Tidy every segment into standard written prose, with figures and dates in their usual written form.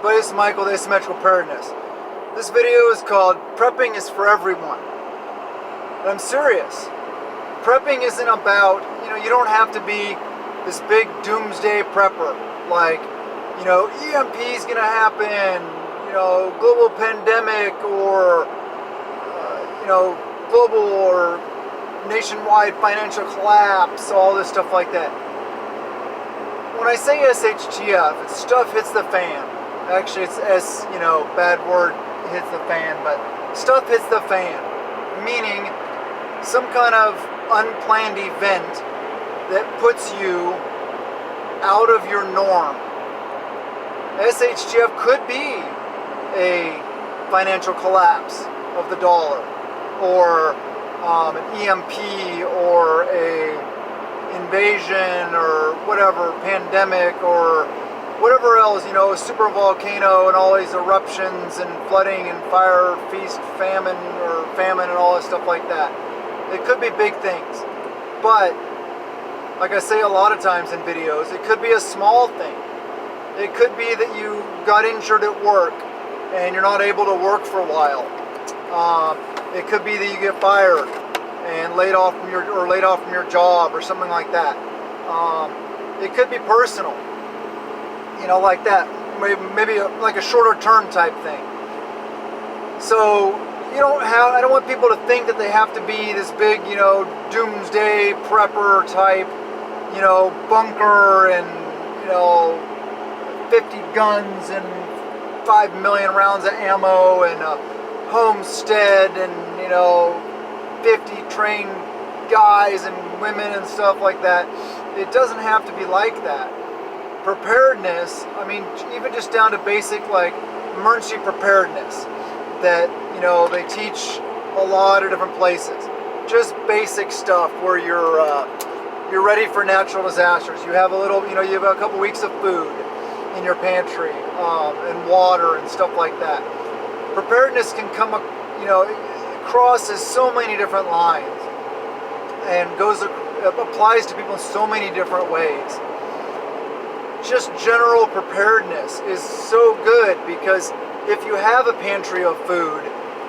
everybody, it's Michael, the Asymmetrical Preparedness. This video is called Prepping is for Everyone. And I'm serious. Prepping isn't about, you don't have to be this big doomsday prepper. Like, EMP is going to happen, global pandemic or, global or nationwide financial collapse, all this stuff like that. When I say SHTF, it's stuff hits the fan. Actually, it's bad word, hits the fan, but stuff hits the fan. Meaning, some kind of unplanned event that puts you out of your norm. SHTF could be a financial collapse of the dollar, or an EMP, or a invasion, or whatever, pandemic, or whatever else, a super volcano and all these eruptions and flooding and fire, feast, famine and all this stuff like that. It could be big things, but like I say a lot of times in videos, it could be a small thing. It could be that you got injured at work and you're not able to work for a while. It could be that you get fired and laid off from your job or something like that. It could be personal, like that. Maybe like a shorter term type thing. So I don't want people to think that they have to be this big, doomsday prepper type, bunker and 50 guns and 5 million rounds of ammo and a homestead and 50 trained guys and women and stuff like that. It doesn't have to be like that. Preparedness, even just down to basic like emergency preparedness that they teach a lot of different places. Just basic stuff where you're ready for natural disasters. You have you have a couple weeks of food in your pantry and water and stuff like that. Preparedness can come crosses so many different lines and applies to people in so many different ways. Just general preparedness is so good, because if you have a pantry of food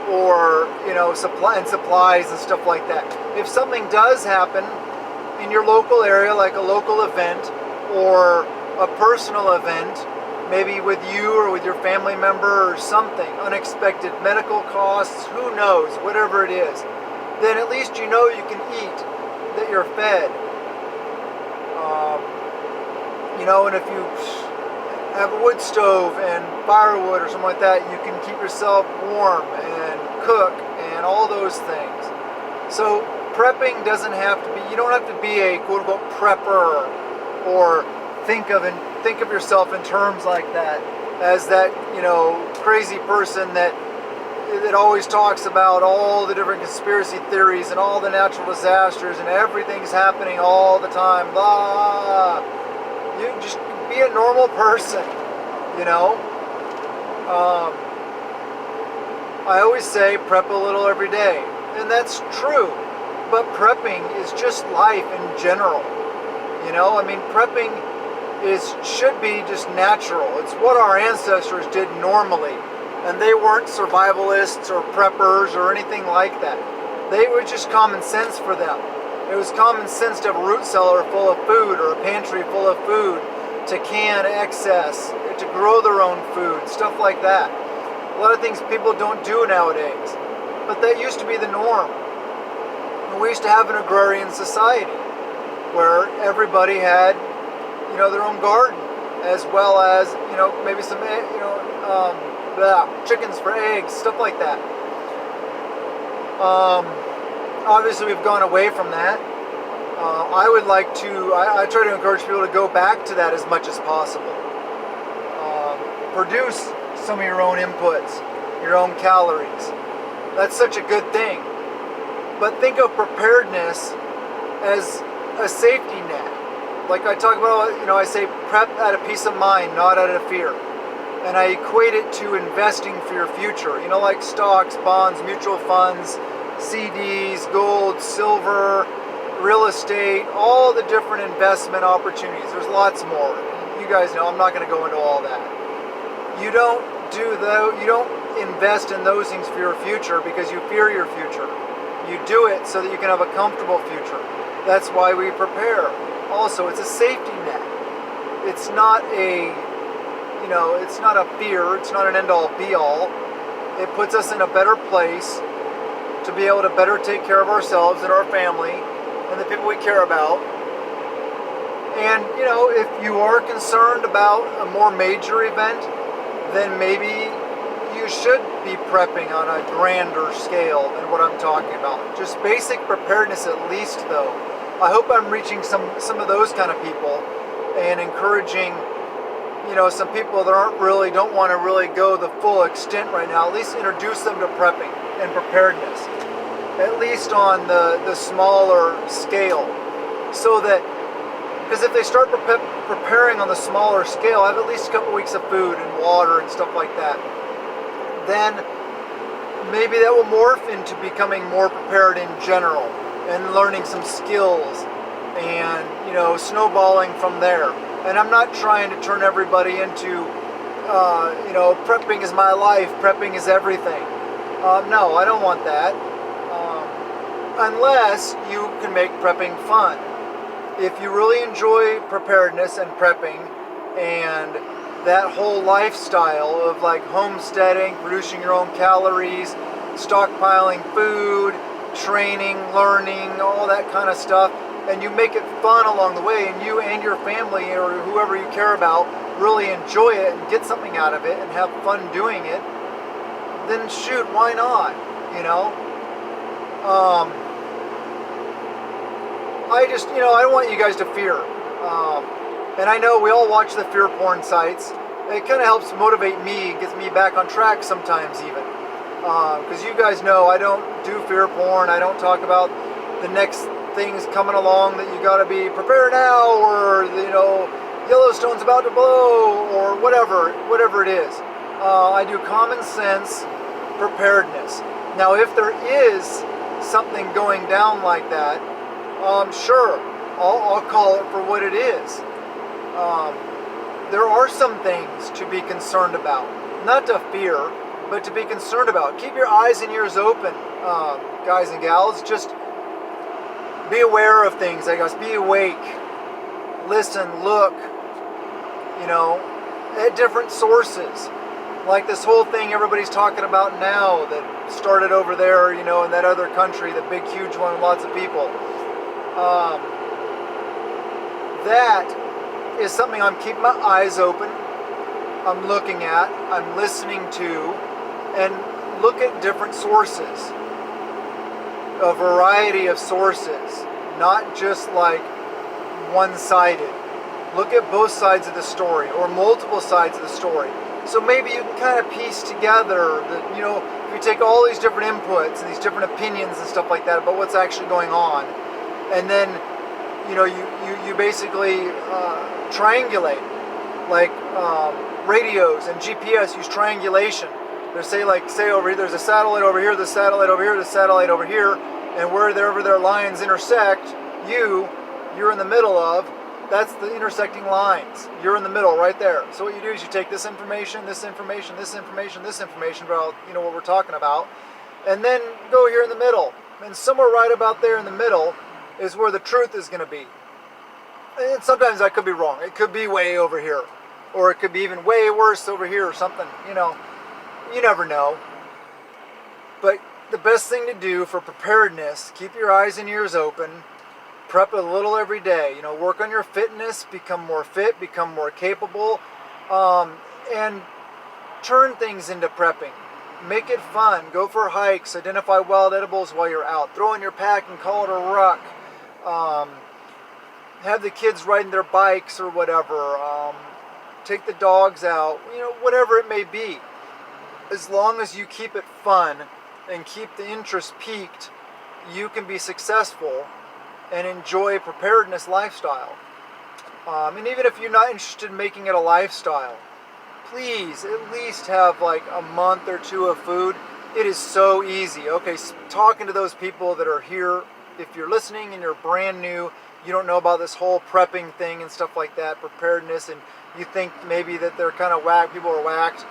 or supplies and stuff like that, if something does happen in your local area, like a local event or a personal event, maybe with you or with your family member or something, unexpected medical costs, who knows, whatever it is, then at least you can eat, that you're fed. And if you have a wood stove and firewood or something like that, you can keep yourself warm and cook and all those things. So prepping doesn't have to be, you don't have to be a quote-unquote prepper or think of yourself in terms like that, as that crazy person that always talks about all the different conspiracy theories and all the natural disasters and everything's happening all the time, blah. You just be a normal person, I always say prep a little every day, and that's true, but prepping is just life in general. Prepping should be just natural. It's what our ancestors did normally, and they weren't survivalists or preppers or anything like that. They were just common sense for them. It was common sense to have a root cellar full of food or a pantry full of food, to can excess, to grow their own food, stuff like that. A lot of things people don't do nowadays, but that used to be the norm. And we used to have an agrarian society where everybody had their own garden, as well as maybe some chickens for eggs, stuff like that. Obviously we've gone away from that. I try to encourage people to go back to that as much as possible. Produce some of your own inputs, your own calories. That's such a good thing. But think of preparedness as a safety net. Like I talk about, I say prep out of peace of mind, not out of fear. And I equate it to investing for your future. Like stocks, bonds, mutual funds, CDs, gold, silver, real estate, all the different investment opportunities. There's lots more. You guys know I'm not going to go into all that. You don't you don't invest in those things for your future because you fear your future. You do it so that you can have a comfortable future. That's why we prepare. Also, it's a safety net. It's not it's not a fear. It's not an end-all, be-all. It puts us in a better place to be able to better take care of ourselves and our family and the people we care about. And, if you are concerned about a more major event, then maybe you should be prepping on a grander scale than what I'm talking about. Just basic preparedness at least, though. I hope I'm reaching some of those kind of people and encouraging, some people that don't want to really go the full extent right now. At least introduce them to prepping and preparedness, at least on the smaller scale, so that, because if they start preparing on the smaller scale, have at least a couple weeks of food and water and stuff like that, then maybe that will morph into becoming more prepared in general and learning some skills and, snowballing from there. And I'm not trying to turn everybody into, prepping is my life, prepping is everything. No, I don't want that. Unless you can make prepping fun. If you really enjoy preparedness and prepping and that whole lifestyle of like homesteading, producing your own calories, stockpiling food, training, learning, all that kind of stuff, and you make it fun along the way, and you and your family or whoever you care about really enjoy it and get something out of it and have fun doing it, then shoot, why not? I don't want you guys to fear. And I know we all watch the fear porn sites. It kind of helps motivate me, gets me back on track sometimes even. Because you guys know I don't do fear porn. I don't talk about the next things coming along that you got to be prepared now, or, Yellowstone's about to blow, or whatever it is. I do common sense preparedness. Now, if there is something going down like that, sure, I'll call it for what it is. There are some things to be concerned about, not to fear, but to be concerned about. Keep your eyes and ears open, guys and gals. Just be aware of things, I guess. Be awake. Listen, look, at different sources. Like this whole thing everybody's talking about now that started over there, in that other country, the big, huge one with lots of people. That is something I'm keeping my eyes open. I'm looking at, I'm listening to, and look at different sources. A variety of sources, not just like one-sided. Look at both sides of the story, or multiple sides of the story. So maybe you can kind of piece together that, if you take all these different inputs and these different opinions and stuff like that about what's actually going on, and then, you basically triangulate, like radios and GPS use triangulation. They say over here, there's a satellite over here, the satellite over here, the satellite over here, and wherever their lines intersect, you're in the middle of, that's the intersecting lines. You're in the middle right there. So what you do is you take this information, this information, this information, this information about, what we're talking about, and then go here in the middle. And somewhere right about there in the middle is where the truth is going to be. And sometimes I could be wrong. It could be way over here. Or it could be even way worse over here or something, You never know. But the best thing to do for preparedness, keep your eyes and ears open, prep a little every day. Work on your fitness, become more fit, become more capable, and turn things into prepping. Make it fun. Go for hikes. Identify wild edibles while you're out. Throw in your pack and call it a ruck. Have the kids riding their bikes or whatever. Take the dogs out. Whatever it may be. As long as you keep it fun and keep the interest peaked, you can be successful and enjoy a preparedness lifestyle. And even if you're not interested in making it a lifestyle, please at least have like a month or two of food. It is so easy. Okay, talking to those people that are here, if you're listening and you're brand new, you don't know about this whole prepping thing and stuff like that, preparedness, and you think maybe that they're kind of whack, people are whacked.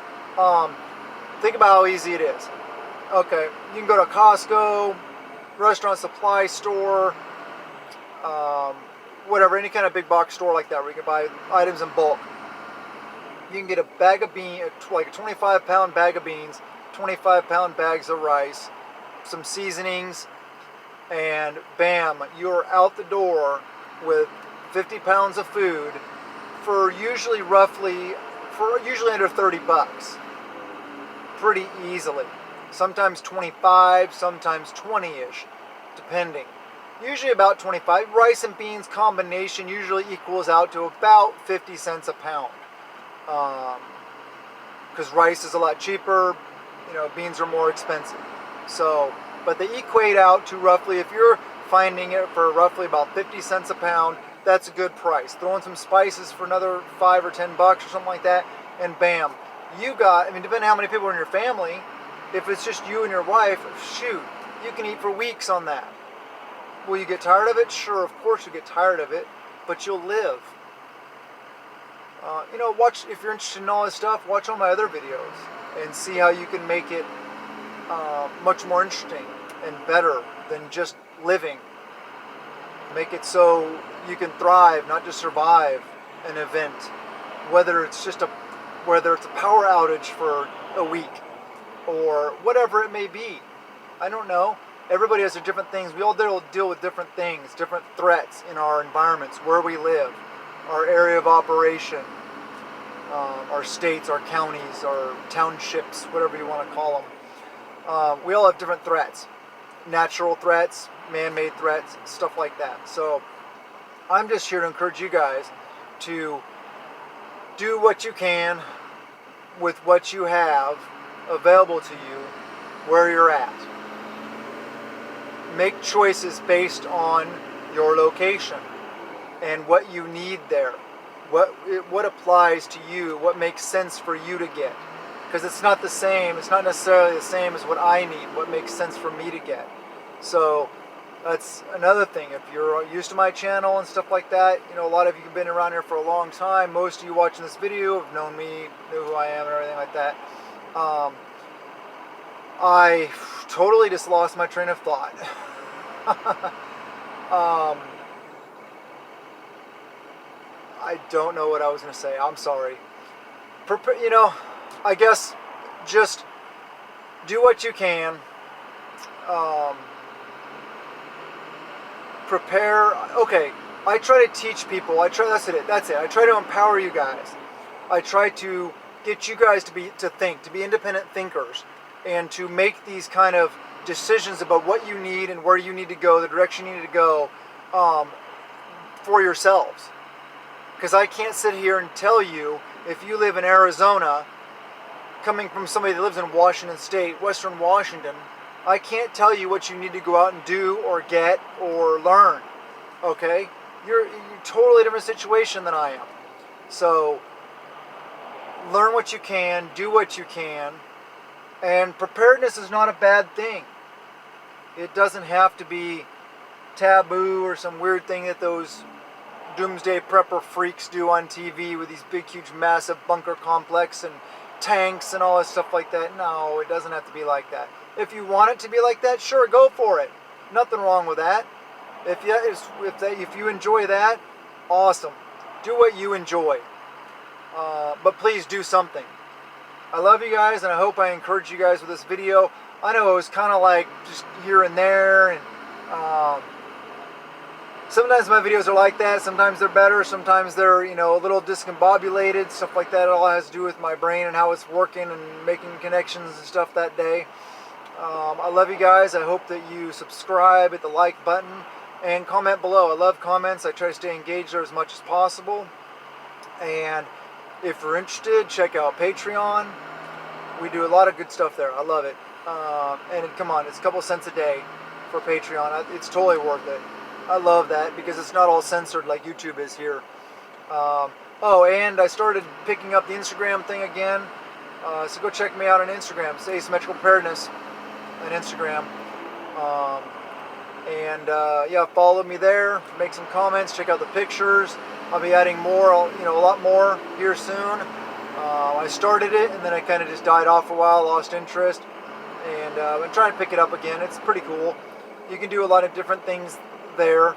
Think about how easy it is. Okay, you can go to Costco, restaurant supply store, um, whatever, any kind of big box store like that where you can buy items in bulk. You can get a bag of beans, like a 25-pound bag of beans, 25-pound bags of rice, some seasonings, and bam, you're out the door with 50 pounds of food for usually under 30 bucks. Pretty easily. Sometimes 25, sometimes 20-ish, depending. Usually about 25. Rice and beans combination usually equals out to about 50 cents a pound. Because rice is a lot cheaper, beans are more expensive. So, but they equate out to roughly, if you're finding it for roughly about 50 cents a pound, that's a good price. Throw in some spices for another 5 or 10 bucks or something like that, and bam, you got, depending on how many people are in your family, if it's just you and your wife, shoot, you can eat for weeks on that. Will you get tired of it? Sure, of course you get tired of it, but you'll live. Watch, if you're interested in all this stuff, watch all my other videos and see how you can make it much more interesting and better than just living. Make it so you can thrive, not just survive an event. Whether it's a power outage for a week or whatever it may be. I don't know. Everybody has their different things. We all deal with different things, different threats in our environments, where we live, our area of operation, our states, our counties, our townships, whatever you want to call them. We all have different threats. Natural threats, man-made threats, stuff like that. So I'm just here to encourage you guys to do what you can with what you have available to you where you're at. Make choices based on your location and what you need there. What applies to you, what makes sense for you to get. Because it's not the same, it's not necessarily the same as what I need, what makes sense for me to get. So that's another thing. If you're used to my channel and stuff like that, a lot of you have been around here for a long time. Most of you watching this video have known me, know who I am and everything like that. I totally just lost my train of thought. I don't know what I was going to say. I'm sorry. I guess just do what you can. Prepare. Okay, I try to teach people. That's it. I try to empower you guys. I try to get you guys to think, to be independent thinkers, and to make these kind of decisions about what you need and where you need to go, the direction you need to go, for yourselves. Because I can't sit here and tell you, if you live in Arizona, coming from somebody that lives in Washington State, Western Washington, I can't tell you what you need to go out and do or get or learn. Okay? You're in a totally different situation than I am. So, learn what you can, do what you can, and preparedness is not a bad thing. It doesn't have to be taboo or some weird thing that those doomsday prepper freaks do on TV with these big, huge, massive bunker complex and tanks and all this stuff like that. No, it doesn't have to be like that. If you want it to be like that, sure, go for it. Nothing wrong with that. If you enjoy that, awesome. Do what you enjoy. But please do something. I love you guys, and I hope I encourage you guys with this video. I know it was kind of like just here and there, and sometimes my videos are like that. Sometimes they're better. Sometimes they're, a little discombobulated, stuff like that. It all has to do with my brain and how it's working and making connections and stuff that day. I love you guys. I hope that you subscribe, hit the like button, and comment below. I love comments. I try to stay engaged there as much as possible. And if you're interested, check out Patreon. We do a lot of good stuff there. I love it. And come on, it's a couple cents a day for Patreon. It's totally worth it. I love that because it's not all censored like YouTube is here. And I started picking up the Instagram thing again. So go check me out on Instagram. It's Asymmetrical Preparedness on Instagram. Follow me there. Make some comments. Check out the pictures. I'll be adding more, a lot more here soon. I started it and then I kind of just died off for a while, lost interest, and I'm trying to pick it up again. It's pretty cool. You can do a lot of different things there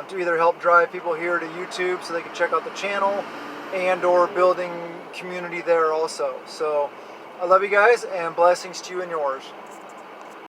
to either help drive people here to YouTube so they can check out the channel, and or building community there also. So I love you guys, and blessings to you and yours.